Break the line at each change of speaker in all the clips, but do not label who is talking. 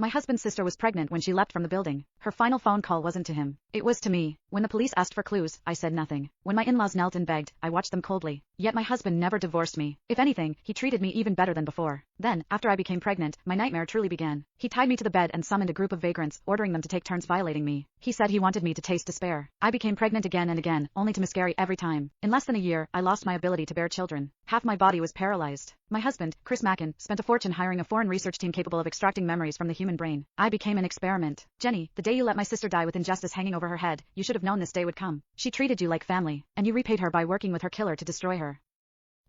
My husband's sister was pregnant when she left from the building. Her final phone call wasn't to him. It was to me. When the police asked for clues, I said nothing. When my in-laws knelt and begged, I watched them coldly. Yet my husband never divorced me. If anything, he treated me even better than before. Then, after I became pregnant, my nightmare truly began. He tied me to the bed and summoned a group of vagrants, ordering them to take turns violating me. He said he wanted me to taste despair. I became pregnant again and again, only to miscarry every time. In less than a year, I lost my ability to bear children. Half my body was paralyzed. My husband, Chris Mackin, spent a fortune hiring a foreign research team capable of extracting memories from the human brain. I became an experiment. Jenny, the day you let my sister die with injustice hanging over her head, you should have known this day would come. She treated you like family, and you repaid her by working with her killer to destroy her.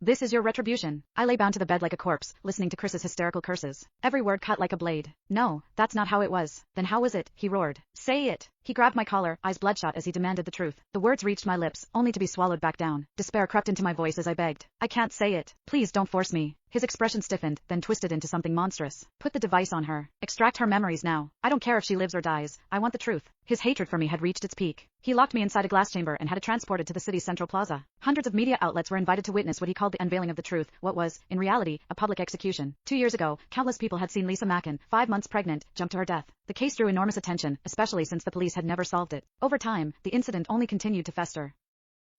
This is your retribution. I lay bound to the bed like a corpse, listening to Chris's hysterical curses. Every word cut like a blade. No, that's not how it was. Then how was it? He roared. Say it. He grabbed my collar, eyes bloodshot as he demanded the truth. The words reached my lips, only to be swallowed back down. Despair crept into my voice as I begged. I can't say it. Please don't force me. His expression stiffened, then twisted into something monstrous. Put the device on her. Extract her memories now. I don't care if she lives or dies. I want the truth. His hatred for me had reached its peak. He locked me inside a glass chamber and had it transported to the city's central plaza. Hundreds of media outlets were invited to witness what he called the unveiling of the truth, what was, in reality, a public execution. 2 years ago, countless people had seen Lisa Mackin, 5 months pregnant, jump to her death. The case drew enormous attention, especially since the police had never solved it. Over time, the incident only continued to fester.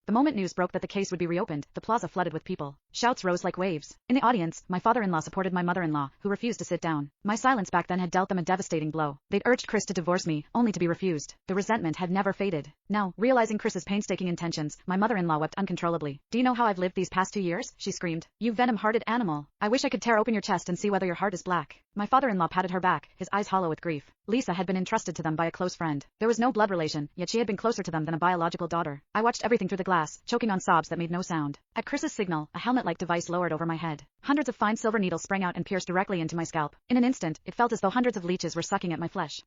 The moment news broke that the case would be reopened, the plaza flooded with people. Shouts rose like waves. In the audience, my father-in-law supported my mother-in-law, who refused to sit down. My silence back then had dealt them a devastating blow. They'd urged Chris to divorce me, only to be refused. The resentment had never faded. Now, realizing Chris's painstaking intentions, my mother-in-law wept uncontrollably. Do you know how I've lived these past 2 years? She screamed. You venom-hearted animal. I wish I could tear open your chest and see whether your heart is black. My father-in-law patted her back, his eyes hollow with grief. Lisa had been entrusted to them by a close friend. There was no blood relation, yet she had been closer to them than a biological daughter. I watched everything through the glass, choking on sobs that made no sound. At Chris's signal, a helmet-like device lowered over my head. Hundreds of fine silver needles sprang out and pierced directly into my scalp. In an instant, it felt as though hundreds of leeches were sucking at my flesh.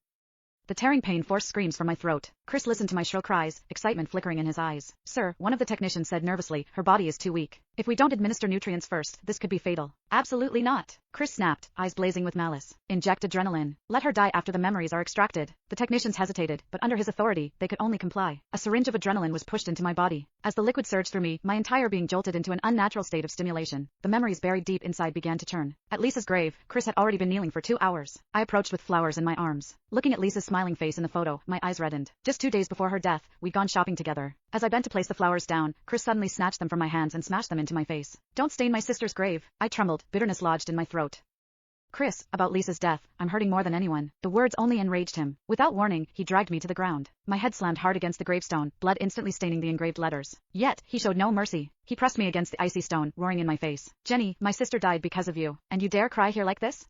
The tearing pain forced screams from my throat. Chris listened to my shrill cries, excitement flickering in his eyes. Sir, one of the technicians said nervously, her body is too weak. If we don't administer nutrients first, this could be fatal. Absolutely not. Chris snapped, eyes blazing with malice. Inject adrenaline. Let her die after the memories are extracted. The technicians hesitated, but under his authority, they could only comply. A syringe of adrenaline was pushed into my body. As the liquid surged through me, my entire being jolted into an unnatural state of stimulation. The memories buried deep inside began to churn. At Lisa's grave, Chris had already been kneeling for 2 hours. I approached with flowers in my arms. Looking at Lisa's smiling face in the photo, my eyes reddened. Just 2 days before her death, we'd gone shopping together. As I bent to place the flowers down, Chris suddenly snatched them from my hands and smashed them into my face. Don't stain my sister's grave. I trembled, bitterness lodged in my throat. Chris, about Lisa's death, I'm hurting more than anyone. The words only enraged him. Without warning, he dragged me to the ground. My head slammed hard against the gravestone, blood instantly staining the engraved letters. Yet, he showed no mercy. He pressed me against the icy stone, roaring in my face. Jenny, my sister died because of you, and you dare cry here like this?